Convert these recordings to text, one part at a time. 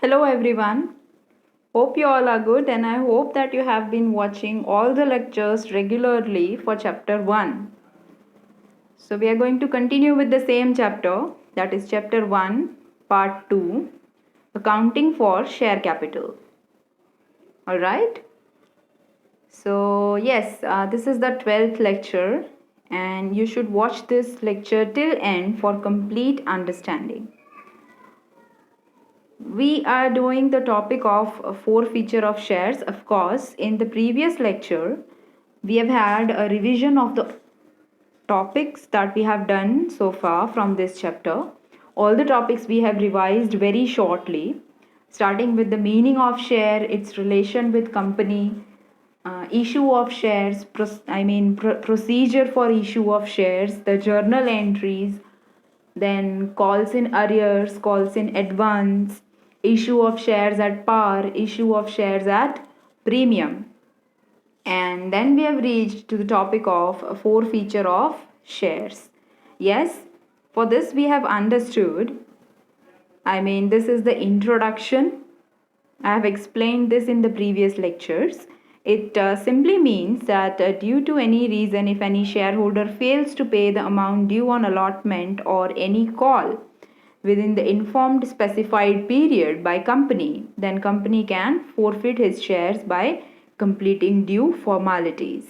Hello everyone. Hope you all are good and I hope that you have been watching all the lectures regularly for chapter 1. So we are going to continue with the same chapter, that is chapter 1 part 2, accounting for share capital. All right? So yes, this is the 12th lecture and you should watch this lecture till end for complete understanding. We are doing the topic of forfeiture of shares. Of course, in the previous lecture, we have had a revision of the topics that we have done so far from this chapter. All the topics we have revised very shortly, starting with the meaning of share, its relation with company, issue of shares, procedure for issue of shares, the journal entries, then calls in arrears, calls in advance, issue of shares at par, issue of shares at premium. And then we have reached to the topic of forfeiture of shares. Yes, for this we have understood. This is the introduction. I have explained this in the previous lectures. It simply means that due to any reason, if any shareholder fails to pay the amount due on allotment or any call within the informed specified period by company, then company can forfeit his shares by completing due formalities.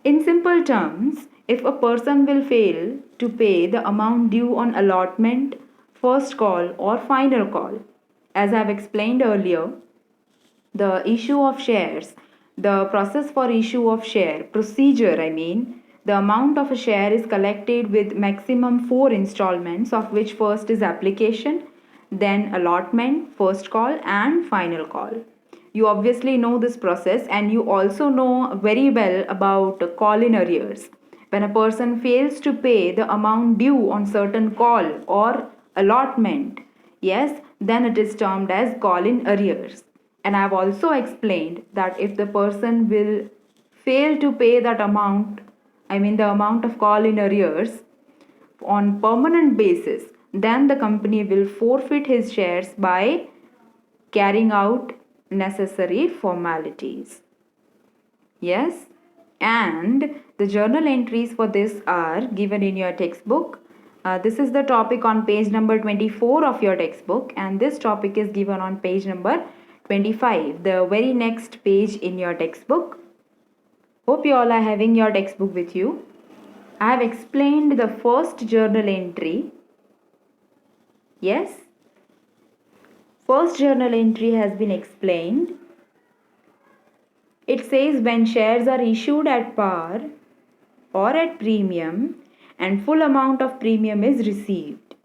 In simple terms, if a person will fail to pay the amount due on allotment, first call or final call, as I have explained earlier, the issue of shares, the process for issue of share, procedure, the amount of a share is collected with maximum 4 installments, of which first is application, then allotment, first call, and final call. You obviously know this process and you also know very well about call in arrears. When a person fails to pay the amount due on certain call or allotment, yes, then it is termed as call in arrears. And I have also explained that if the person will fail to pay that amount, the amount of call in arrears on permanent basis, then the company will forfeit his shares by carrying out necessary formalities. Yes, and the journal entries for this are given in your textbook. This is the topic on page number 24 of your textbook, and this topic is given on page number 25, the very next page in your textbook. Hope you all are having your textbook with you. I have explained the first journal entry. Yes, first journal entry has been explained. It says when shares are issued at par or at premium and full amount of premium is received.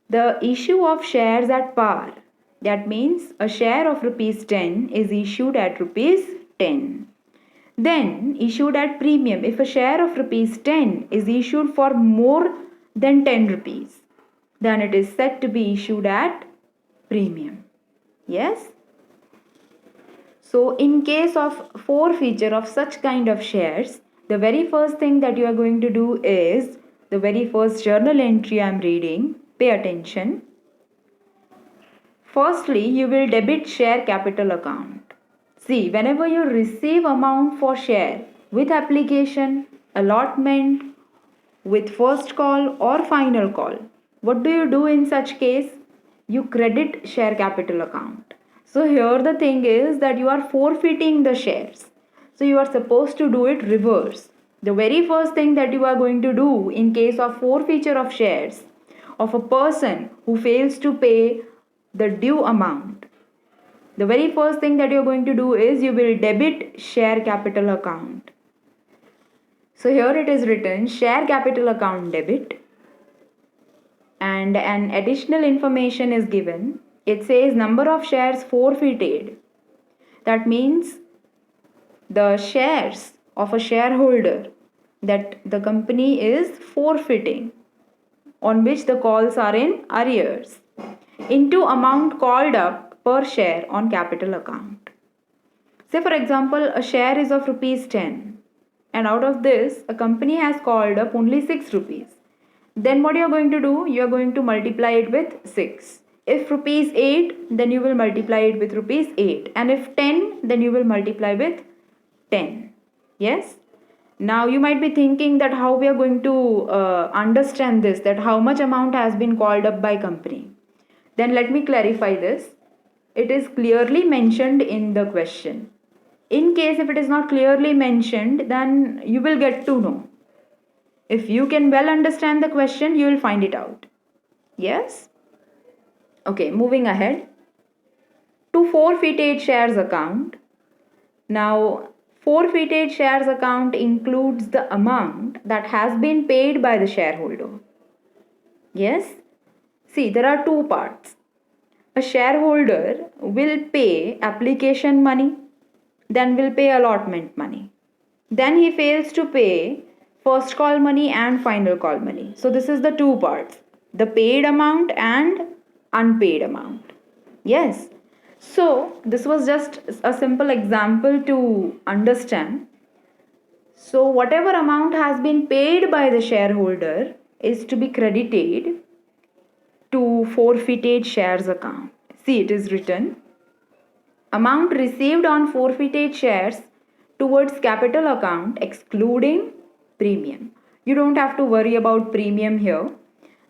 The issue of shares at par, that means a share of rupees 10 is issued at rupees 10. Then issued at premium, if a share of rupees 10 is issued for more than 10 rupees, then it is said to be issued at premium. Yes? So in case of forfeiture of such kind of shares, the very first thing that you are going to do is the very first journal entry I am reading. Pay attention. Firstly, you will debit share capital account. See, whenever you receive amount for share with application, allotment, with first call or final call, what do you do in such case? You credit share capital account. So here the thing is that you are forfeiting the shares. So you are supposed to do it reverse. The very first thing that you are going to do in case of forfeiture of shares of a person who fails to pay the due amount, the very first thing that you are going to do is you will debit share capital account. So here it is written share capital account debit, and an additional information is given. It says number of shares forfeited. That means the shares of a shareholder that the company is forfeiting, on which the calls are in arrears, into amount called up per share on capital account. Say for example, a share is of rupees 10 and out of this a company has called up only 6 rupees. Then what you are going to do? You are going to multiply it with 6. If rupees 8, then you will multiply it with rupees 8. And if 10, then you will multiply with 10. Yes? Now you might be thinking that how we are going to understand this, that how much amount has been called up by company. Then let me clarify this. It is clearly mentioned in the question. In case if it is not clearly mentioned, then you will get to know. If you can well understand the question, you will find it out. Yes? Okay, moving ahead. To forfeited shares account. Now, forfeited shares account includes the amount that has been paid by the shareholder. Yes? See, there are two parts. A shareholder will pay application money, then will pay allotment money. Then he fails to pay first call money and final call money. So this is the two parts, the paid amount and unpaid amount. Yes. So this was just a simple example to understand. So whatever amount has been paid by the shareholder is to be credited to forfeited shares account. See, it is written, amount received on forfeited shares towards capital account excluding premium. You don't have to worry about premium here.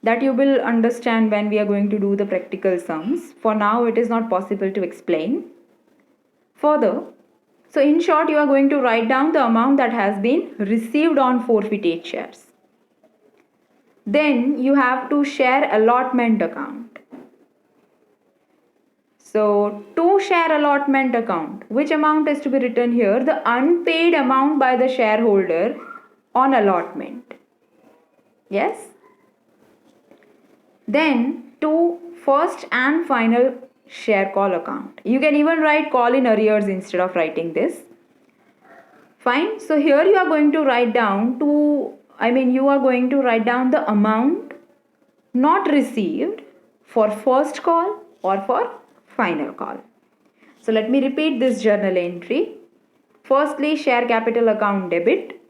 That you will understand when we are going to do the practical sums. For now, it is not possible to explain. Further, so in short, you are going to write down the amount that has been received on forfeited shares. Then you have to share allotment account. So to share allotment account, which amount is to be written here? The unpaid amount by the shareholder on allotment. Yes? Then to first and final share call account. You can even write call in arrears instead of writing this. Fine. So here you are going to write down the amount not received for first call or for final call. So let me repeat this journal entry. Firstly, share capital account debit.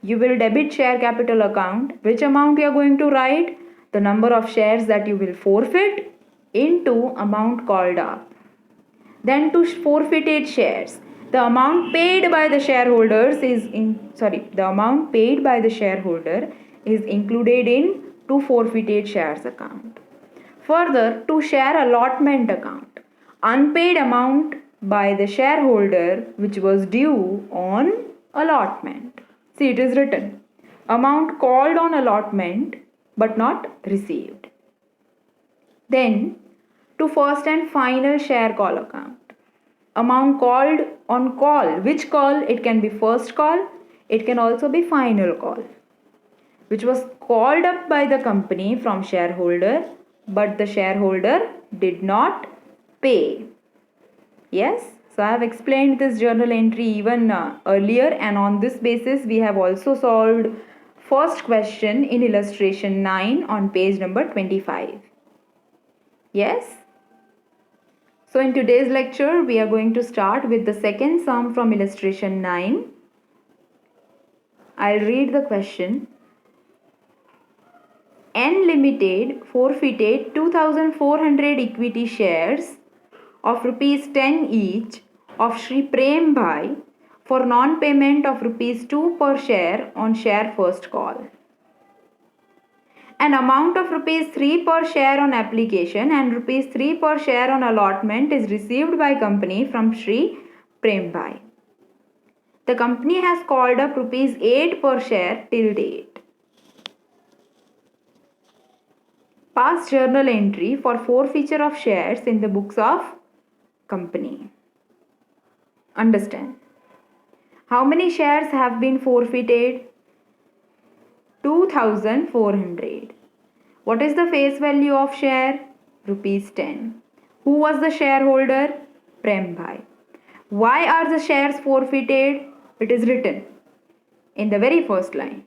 You will debit share capital account. Which amount you are going to write? The number of shares that you will forfeit into amount called up. Then to forfeited shares, the amount paid by the shareholders is included in to forfeited shares account. Further, to share allotment account, unpaid amount by the shareholder which was due on allotment. See, it is written, amount called on allotment but not received. Then to first and final share call account, amount called on call. Which call? It can be first call, it can also be final call, which was called up by the company from shareholder, but the shareholder did not pay. Yes, so I have explained this journal entry even earlier, and on this basis we have also solved first question in illustration 9 on page number 25. Yes. So in today's lecture, we are going to start with the second sum from illustration 9. I'll read the question. N Limited forfeited 2,400 equity shares of rupees 10 each of Shri Prem Bhai for non-payment of rupees 2 per share on share first call. An amount of rupees 3 per share on application and rupees 3 per share on allotment is received by company from Shri Prem Bhai. The company has called up rupees 8 per share till date. Past journal entry for forfeiture of shares in the books of company. Understand. How many shares have been forfeited? 2,400. What is the face value of share? Rupees 10. Who was the shareholder? Prem Bhai. Why are the shares forfeited? It is written in the very first line.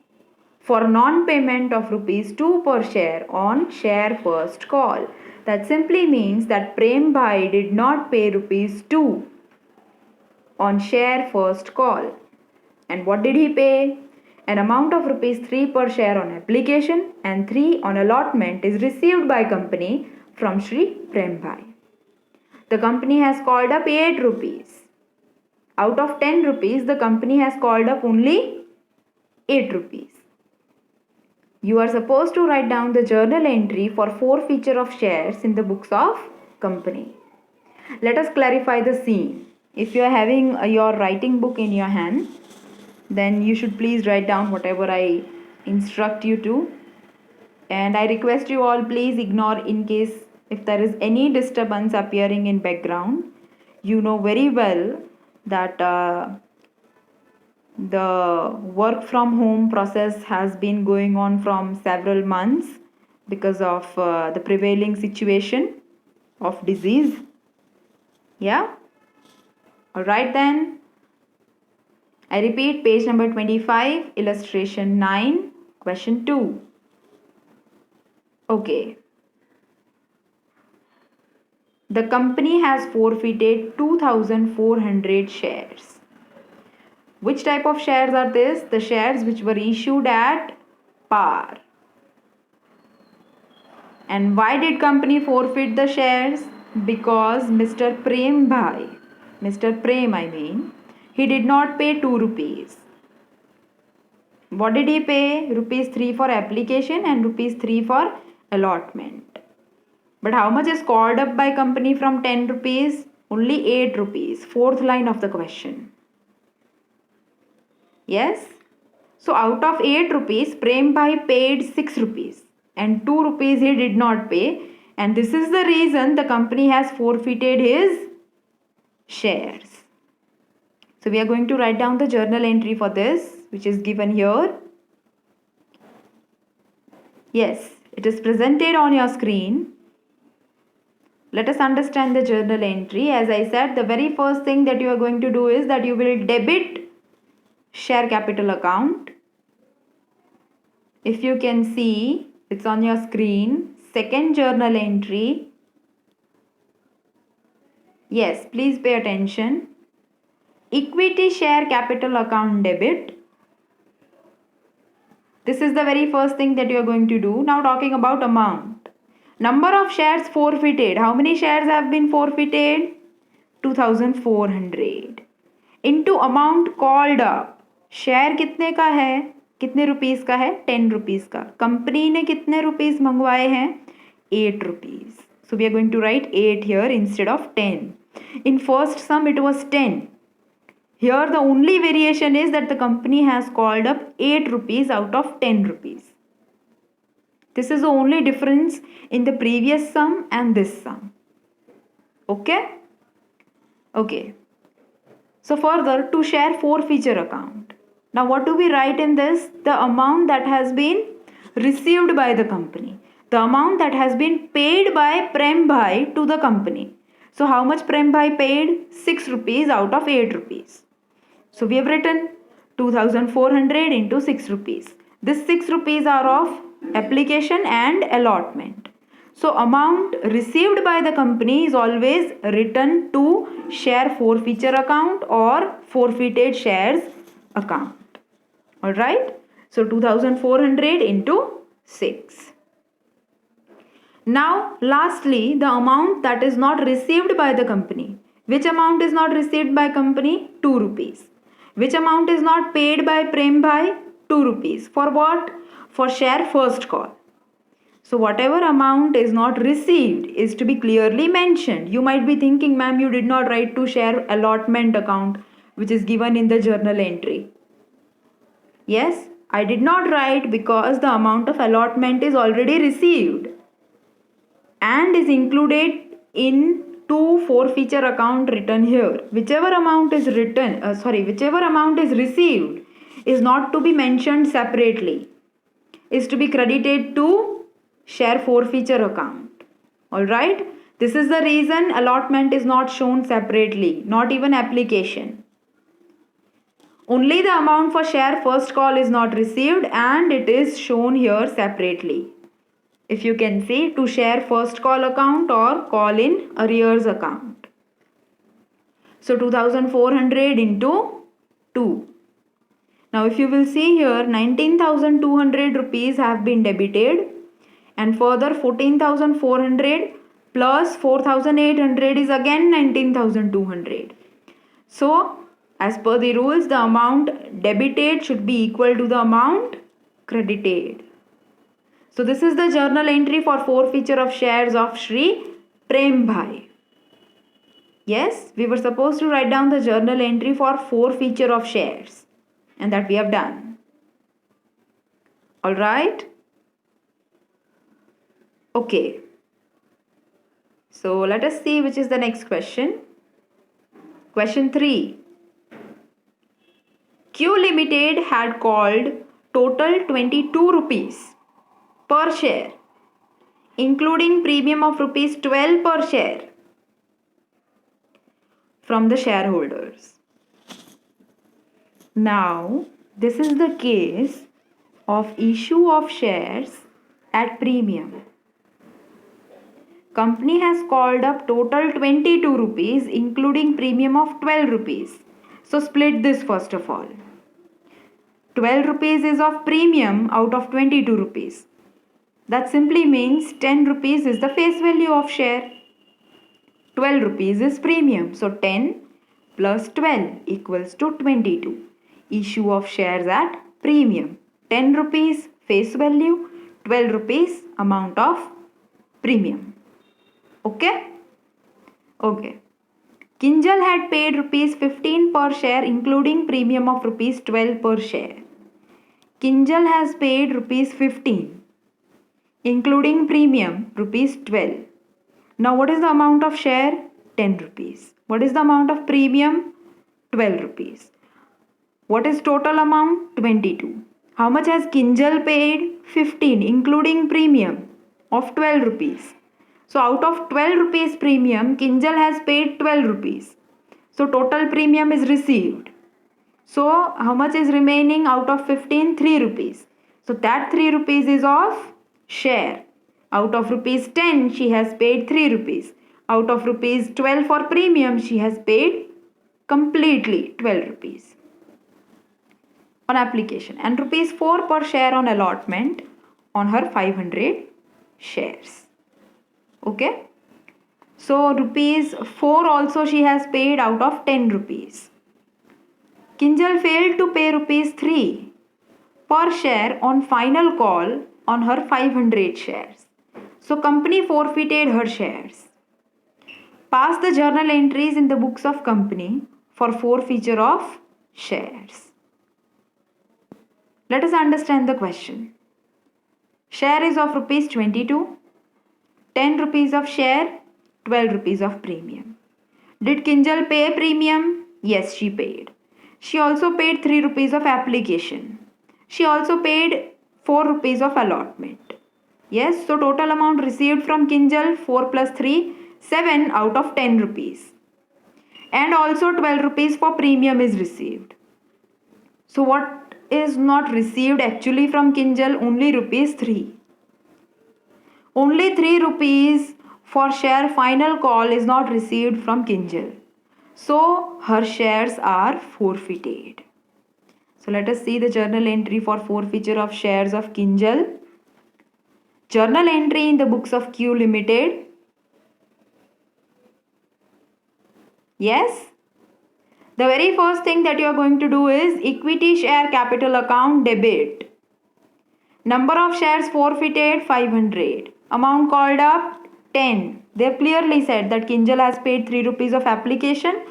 For non-payment of rupees 2 per share on share first call. That simply means that Prem Bhai did not pay rupees 2 on share first call. And what did he pay? An amount of rupees 3 per share on application and 3 on allotment is received by company from Shri Prem Bhai. The company has called up 8 rupees. Out of 10 rupees, the company has called up only 8 rupees. You are supposed to write down the journal entry for forfeiture of shares in the books of company. Let us clarify the scene. If you are having your writing book in your hand, then you should please write down whatever I instruct you to. And I request you all, please ignore in case if there is any disturbance appearing in background. You know very well that the work from home process has been going on from several months because of the prevailing situation of disease. Yeah? Alright then. I repeat, page number 25, illustration 9, question 2. Okay. The company has forfeited 2,400 shares. Which type of shares are this? The shares which were issued at par. And why did company forfeit the shares? Because Mr. Prem Bhai, Mr. Prem I mean, he did not pay 2 rupees. What did he pay? Rupees 3 for application and rupees 3 for allotment. But how much is called up by company from 10 rupees? Only 8 rupees. Fourth line of the question. Yes? So out of 8 rupees, Prem Bhai paid 6 rupees and 2 rupees he did not pay. And this is the reason the company has forfeited his shares. So we are going to write down the journal entry for this, which is given here. Yes, it is presented on your screen. Let us understand the journal entry. As I said, the very first thing that you are going to do is that you will debit share capital account. If you can see, it's on your screen. Second journal entry. Yes, please pay attention. Equity share capital account debit. This is the very first thing that you are going to do. Now talking about amount. Number of shares forfeited. How many shares have been forfeited? 2,400. Into amount called up. Share कितने का है? कितने rupees का है? 10 rupees का. Company ने कितने rupees मंगवाए हैं? 8 rupees. So we are going to write 8 here instead of 10. In first sum it was 10. Here the only variation is that the company has called up 8 rupees out of 10 rupees. This is the only difference in the previous sum and this sum. Okay? Okay. So further, to share forfeiture account. Now what do we write in this? The amount that has been received by the company. The amount that has been paid by Prem Bhai to the company. So how much Prem Bhai paid? 6 rupees out of 8 rupees. So we have written 2,400 into 6 rupees. This 6 rupees are of application and allotment. So amount received by the company is always written to share forfeiture account or forfeited shares account. Alright. So 2,400 into 6. Now lastly, the amount that is not received by the company. Which amount is not received by company? 2 rupees. Which amount is not paid by Prem Bhai? 2 rupees. For what? For share first call. So whatever amount is not received is to be clearly mentioned. You might be thinking, ma'am, you did not write to share allotment account which is given in the journal entry. Yes, I did not write because the amount of allotment is already received and is included in two forfeiture account written here. Whichever amount is whichever amount is received is not to be mentioned separately, is to be credited to share forfeiture account. Alright, this is the reason allotment is not shown separately, not even application. Only the amount for share first call is not received and it is shown here separately. If you can see, to share first call account or call in arrears account. So 2,400 into 2. Now if you will see here, 19,200 rupees have been debited and further 14,400 plus 4,800 is again 19,200. So, as per the rules, the amount debited should be equal to the amount credited. So, this is the journal entry for forfeiture of shares of Shri Prem Bhai. Yes, we were supposed to write down the journal entry for forfeiture of shares, and that we have done. Alright? Okay. So let us see which is the next question. Question 3. Q Limited had called total 22 rupees per share, including premium of rupees 12 per share from the shareholders. Now, this is the case of issue of shares at premium. Company has called up total 22 rupees including premium of 12 rupees. So split this first of all. 12 rupees is of premium out of 22 rupees. That simply means 10 rupees is the face value of share. 12 rupees is premium. So 10 plus 12 equals to 22. Issue of shares at premium. 10 rupees face value, 12 rupees amount of premium. Okay? Okay. Kinjal had paid rupees 15 per share including premium of rupees 12 per share. Kinjal has paid rupees 15 including premium rupees 12. Now what is the amount of share? 10 rupees. What is the amount of premium? 12 rupees. What is total amount? 22. How much has Kinjal paid? 15 including premium of 12 rupees. So out of 12 rupees premium, Kinjal has paid 12 rupees. So total premium is received. So how much is remaining out of 15? 3 rupees. So that 3 rupees is of share. Out of rupees 10, she has paid 3 rupees. Out of rupees 12 for premium, she has paid completely 12 rupees on application and rupees 4 per share on allotment on her 500 shares. Okay. So rupees 4 also she has paid out of 10 rupees. Kinjal failed to pay rupees 3 per share on final call on her 500 shares. So company forfeited her shares. Pass the journal entries in the books of company for forfeiture of shares. Let us understand the question. Share is of rupees 22, 10 rupees of share, 12 rupees of premium. Did Kinjal pay premium? Yes, she paid. She also paid 3 rupees of application. She also paid 4 rupees of allotment. Yes, so total amount received from Kinjal 4 plus 3, 7 out of 10 rupees. And also 12 rupees for premium is received. So what is not received actually from Kinjal? Only rupees 3. Only 3 rupees for share final call is not received from Kinjal. So her shares are forfeited. So let us see the journal entry for forfeiture of shares of Kinjal. Journal entry in the books of Q Limited. Yes? The very first thing that you are going to do is equity share capital account debit. Number of shares forfeited 500. Amount called up 10. They have clearly said that Kinjal has paid 3 rupees of application.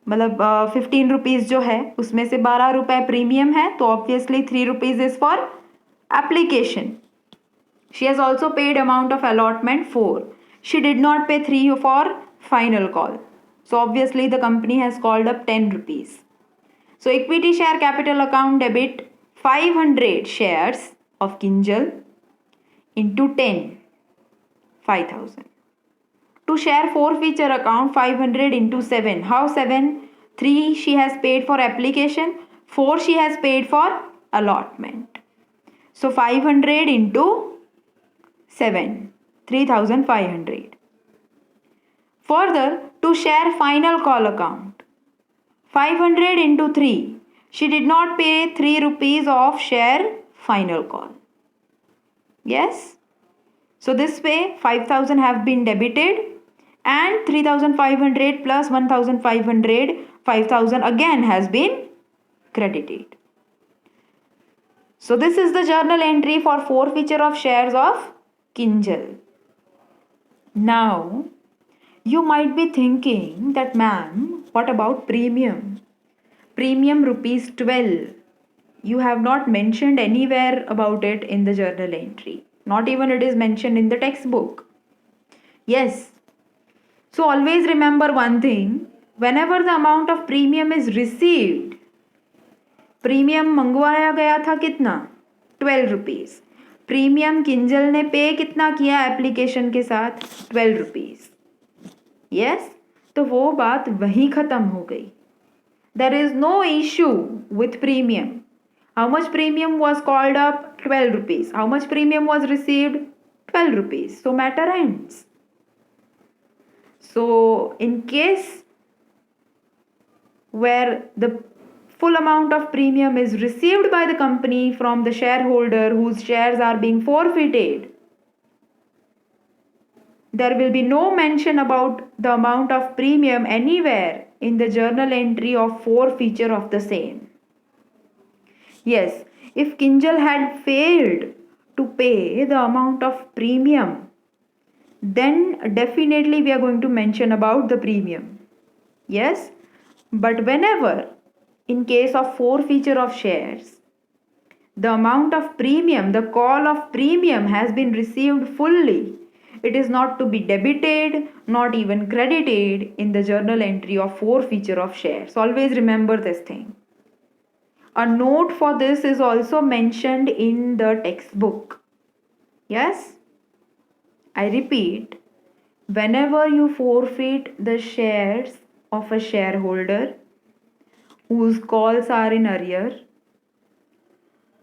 मतलब 15 rupees जो है उसमें से 12 रुपए premium है तो obviously 3 rupees is for application. She has also paid amount of allotment 4. She did not pay 3 for final call. So obviously the company has called up 10 rupees. So equity share capital account debit 500 shares of Kinjal into 10, 5,000. To share forfeiture account 500 into 7. How 7? 3 she has paid for application, 4 she has paid for allotment. So 500 into 7, 3,500. Further, to share final call account 500 into 3. She did not pay 3 rupees of share final call. Yes? So this way 5,000 have been debited and 3,500 plus 1,500, 5,000 again has been credited. So this is the journal entry for forfeiture of shares of Kinjal. Now you might be thinking that, ma'am, what about premium? Premium rupees 12. You have not mentioned anywhere about it in the journal entry. Not even it is mentioned in the textbook. Yes. So always remember one thing. Whenever the amount of premium is received, premium मंगवाया गया था कितना 12 rupees. Premium Kinjal ने पे कितना किया application के साथ 12 रुपीज़. यस, तो वो बात वहीं ख़त्म हो गई. There is no issue with premium. How much premium was called up 12 rupees. How much premium was received 12 rupees. So matter ends. So in case where the full amount of premium is received by the company from the shareholder whose shares are being forfeited, there will be no mention about the amount of premium anywhere in the journal entry of forfeiture of the same. Yes, if Kinjal had failed to pay the amount of premium, then definitely we are going to mention about the premium. Yes, but whenever in case of forfeiture of shares, the amount of premium, the call of premium has been received fully, it is not to be debited, not even credited in the journal entry of forfeiture of shares. Always remember this thing. A note for this is also mentioned in the textbook. Yes? I repeat, whenever you forfeit the shares of a shareholder whose calls are in arrear,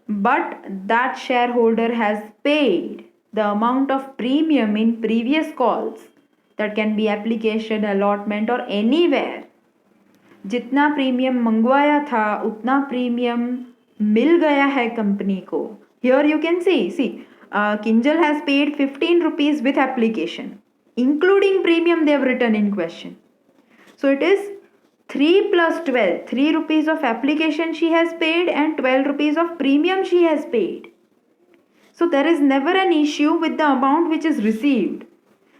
but that shareholder has paid the amount of premium in previous calls, that can be application, allotment or anywhere, जितना premium मंगवाया था उतना premium मिल गया है company को. Here you can see, Kinjal has paid 15 rupees with application, including premium they have written in question. So it is 3 plus 12, 3 rupees of application she has paid and 12 rupees of premium she has paid. So there is never an issue with the amount which is received.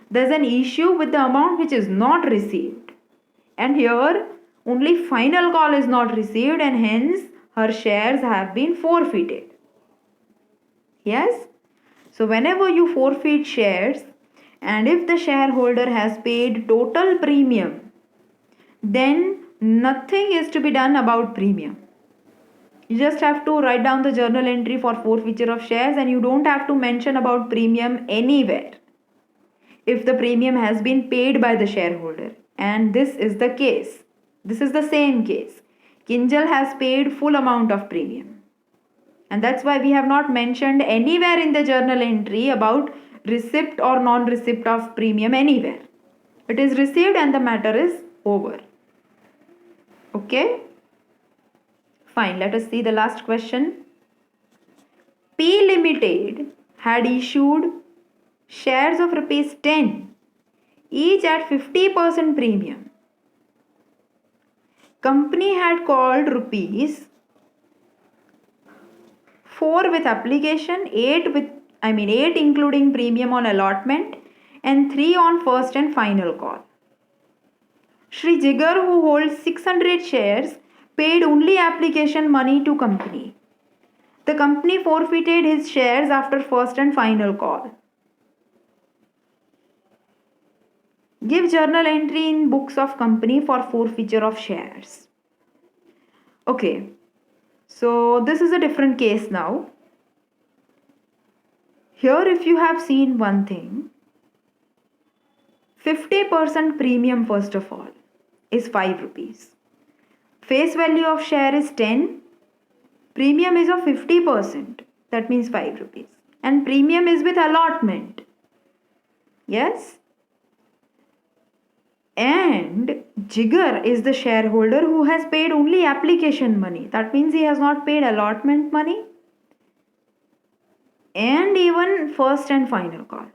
There is an issue with the amount which is not received. And here only final call is not received and hence her shares have been forfeited. Yes? So whenever you forfeit shares and if the shareholder has paid total premium, then nothing is to be done about premium. You just have to write down the journal entry for forfeiture of shares and you don't have to mention about premium anywhere if the premium has been paid by the shareholder. And this is the case. This is the same case. Kinjal has paid full amount of premium. And that's why we have not mentioned anywhere in the journal entry about receipt or non-receipt of premium anywhere. It is received and the matter is over. Okay? Fine. Let us see the last question. P Limited had issued shares of rupees 10 each at 50% premium. Company had called rupees 4 with application, 8 including premium on allotment and 3 on first and final call. Shri Jigar, who holds 600 shares, paid only application money to company. The company forfeited his shares after first and final call. Give journal entry in books of company for forfeiture of shares. Okay. So this is a different case now. Here if you have seen one thing, 50% premium first of all is 5 rupees. Face value of share is 10. Premium is of 50%. That means 5 rupees. And premium is with allotment. Yes? And Jigar is the shareholder who has paid only application money. That means he has not paid allotment money and even first and final call.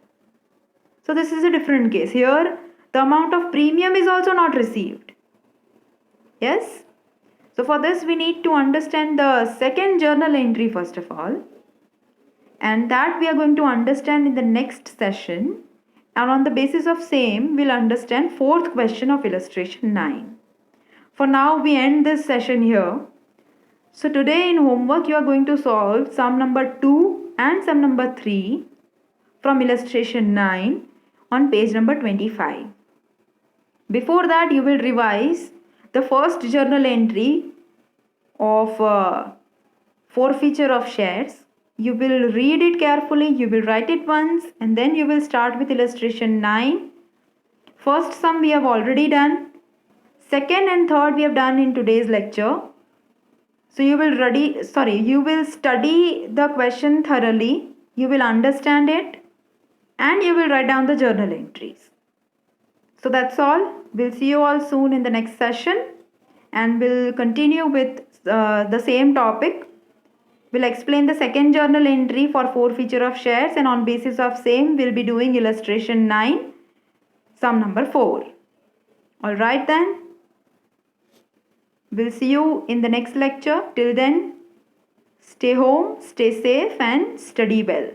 So this is a different case. Here the amount of premium is also not received. Yes. So for this we need to understand the second journal entry first of all, and that we are going to understand in the next session, and on the basis of same we'll understand fourth question of illustration 9. For now we end this session here. So today in homework you are going to solve sum number 2 and sum number 3 from illustration 9 on page number 25. Before that you will revise the first journal entry of forfeiture of shares. You will read it carefully, you will write it once, and then you will start with illustration 9. First sum we have already done. Second and third we have done in today's lecture. So you will study the question thoroughly, you will understand it, and you will write down the journal entries. So that's all. We'll see you all soon in the next session, and we'll continue with the same topic. We'll explain the second journal entry for forfeiture of shares, and on basis of same we'll be doing illustration 9, sum number 4. Alright then. We'll see you in the next lecture. Till then, stay home, stay safe and study well.